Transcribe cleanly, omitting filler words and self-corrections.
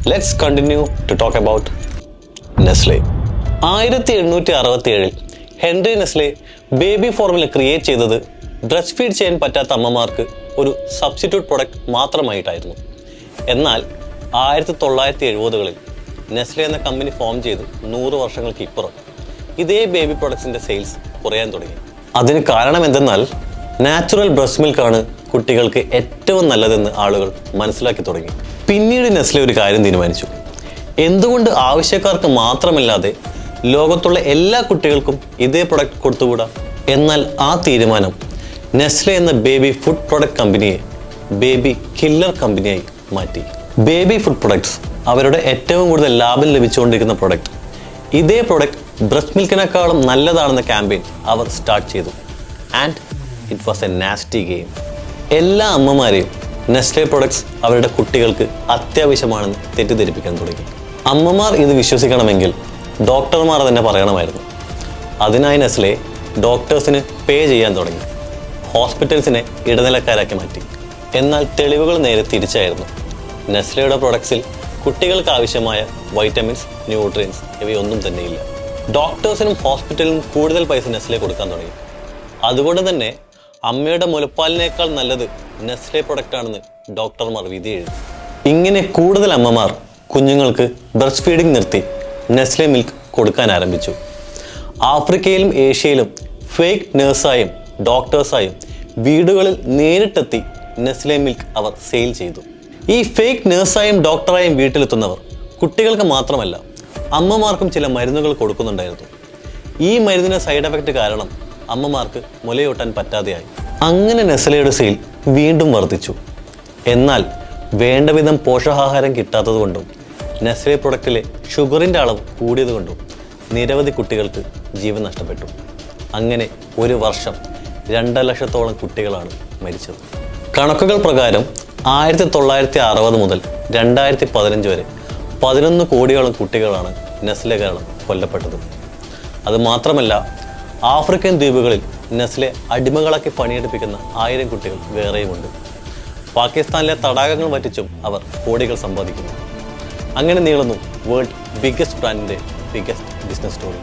Let's continue to talk about Nestle. 1867 Henry Nestle baby formula create ചെയ്തത് breast feed ചെയ്യാൻ പറ്റാത്ത അമ്മമാർക്ക് ഒരു സബ്സ്റ്റിറ്റ്യൂട്ട് പ്രൊഡക്റ്റ് മാത്രമായിട്ടായിരുന്നു. എന്നാൽ 1970കളിൽ നെസ്ലെ എന്ന കമ്പനി ഫോം ചെയ്ത് 100 വർഷങ്ങൾക്ക് ഇപ്പുറം ഇതേ ബേബി പ്രൊഡക്ട്സിന്റെ സെയിൽസ് കുറയാൻ തുടങ്ങി. അതിന് കാരണം എന്തെന്നാൽ നാച്ചുറൽ ബ്രസ്റ്റ് മിൽക്കാണ് കുട്ടികൾക്ക് ഏറ്റവും നല്ലതെന്ന് ആളുകൾ മനസ്സിലാക്കി തുടങ്ങി. പിന്നീട് നെസ്ലെ ഒരു കാര്യം തീരുമാനിച്ചു. എന്തുകൊണ്ട് ആവശ്യക്കാർക്ക് മാത്രമല്ലാതെ ലോകത്തുള്ള എല്ലാ കുട്ടികൾക്കും ഇതേ പ്രൊഡക്റ്റ് കൊടുത്തുകൂടാ? എന്നാൽ ആ തീരുമാനം നെസ്ലെ എന്ന ബേബി ഫുഡ് പ്രൊഡക്റ്റ് കമ്പനിയെ ബേബി കില്ലർ കമ്പനിയായി മാറ്റി. ബേബി ഫുഡ് പ്രൊഡക്ട്സ് അവരുടെ ഏറ്റവും കൂടുതൽ ലാഭം ലഭിച്ചുകൊണ്ടിരിക്കുന്ന പ്രൊഡക്റ്റ്, ഇതേ പ്രൊഡക്റ്റ് ബ്രസ്റ്റ് മിൽക്കിനേക്കാളും നല്ലതാണെന്ന ക്യാമ്പയിൻ അവർ സ്റ്റാർട്ട് ചെയ്തു. And it was A nasty game. എല്ലാ അമ്മമാരെയും നെസ്ലെ പ്രൊഡക്ട്സ് അവരുടെ കുട്ടികൾക്ക് അത്യാവശ്യമാണെന്ന് തെറ്റിദ്ധരിപ്പിക്കാൻ തുടങ്ങി. അമ്മമാർ ഇത് വിശ്വസിക്കണമെങ്കിൽ ഡോക്ടർമാർ തന്നെ പറയണമായിരുന്നു. അതിനായി നെസ്ലെ ഡോക്ടേഴ്സിന് പേ ചെയ്യാൻ തുടങ്ങി. ഹോസ്പിറ്റൽസിനെ ഇടനിലക്കാരാക്കി മാറ്റി. എന്നാൽ തെളിവുകൾ നേരെ തിരിച്ചായിരുന്നു. നെസ്ലെയുടെ പ്രൊഡക്ട്സിൽ കുട്ടികൾക്ക് ആവശ്യമായ വൈറ്റമിൻസ്, ന്യൂട്രിയൻസ് ഇവയൊന്നും തന്നെയില്ല. ഡോക്ടേഴ്സിനും ഹോസ്പിറ്റലിനും കൂടുതൽ പൈസ നെസ്ലെ കൊടുക്കാൻ തുടങ്ങി. അതുകൊണ്ട് തന്നെ അമ്മയുടെ മുലപ്പാലിനേക്കാൾ നല്ലത് നെസ്ലെ പ്രൊഡക്റ്റ് ആണെന്ന് ഡോക്ടർമാർ വിധി എഴുതി. ഇങ്ങനെ കൂടുതൽ അമ്മമാർ കുഞ്ഞുങ്ങൾക്ക് ബ്രസ്റ്റ് ഫീഡിംഗ് നിർത്തി നെസ്ലെ മിൽക്ക് കൊടുക്കാൻ ആരംഭിച്ചു. ആഫ്രിക്കയിലും ഏഷ്യയിലും ഫേക്ക് നേഴ്സായും ഡോക്ടേഴ്സായും വീടുകളിൽ നേരിട്ടെത്തി നെസ്ലെ മിൽക്ക് അവർ സെയിൽ ചെയ്തു. ഈ ഫേക്ക് നേഴ്സായും ഡോക്ടറായും വീട്ടിലെത്തുന്നവർ കുട്ടികൾക്ക് മാത്രമല്ല അമ്മമാർക്കും ചില മരുന്നുകൾ കൊടുക്കുന്നുണ്ടായിരുന്നു. ഈ മരുന്നിന്റെ സൈഡ് എഫക്റ്റ് കാരണം അമ്മമാർക്ക് മുലയൂട്ടാൻ പറ്റാതെയായി. അങ്ങനെ നെസ്ലെയുടെ സെയിൽ വീണ്ടും വർദ്ധിച്ചു. എന്നാൽ വേണ്ട വിധം പോഷകാഹാരം കിട്ടാത്തതുകൊണ്ടും നെസ്ലെ പ്രൊഡക്റ്റിലെ ഷുഗറിൻ്റെ അളവ് കൂടിയതുകൊണ്ടും നിരവധി കുട്ടികൾക്ക് ജീവൻ നഷ്ടപ്പെട്ടു. അങ്ങനെ ഒരു വർഷം 2 ലക്ഷത്തോളം കുട്ടികളാണ് മരിച്ചത്. കണക്കുകൾ പ്രകാരം 1960 മുതൽ 2015 വരെ 11 കോടിയോളം കുട്ടികളാണ് നെസ്ലെ കാരണം കൊല്ലപ്പെട്ടത്. അതുമാത്രമല്ല, ആഫ്രിക്കൻ ദ്വീപുകളിൽ നെസ്ലെ അടിമകളാക്കി പണിയെടുപ്പിക്കുന്ന 1000 കുട്ടികൾ വേറെയുമുണ്ട്. പാകിസ്ഥാനിലെ തടാകങ്ങൾ വറ്റിച്ചും അവർ കോടികൾ സമ്പാദിക്കുന്നു. അങ്ങനെ നീളുന്നു വേൾഡ് ബിഗ്ഗസ്റ്റ് ബ്രാൻഡിൻ്റെ ബിഗ്ഗസ്റ്റ് ബിസിനസ് സ്റ്റോറി.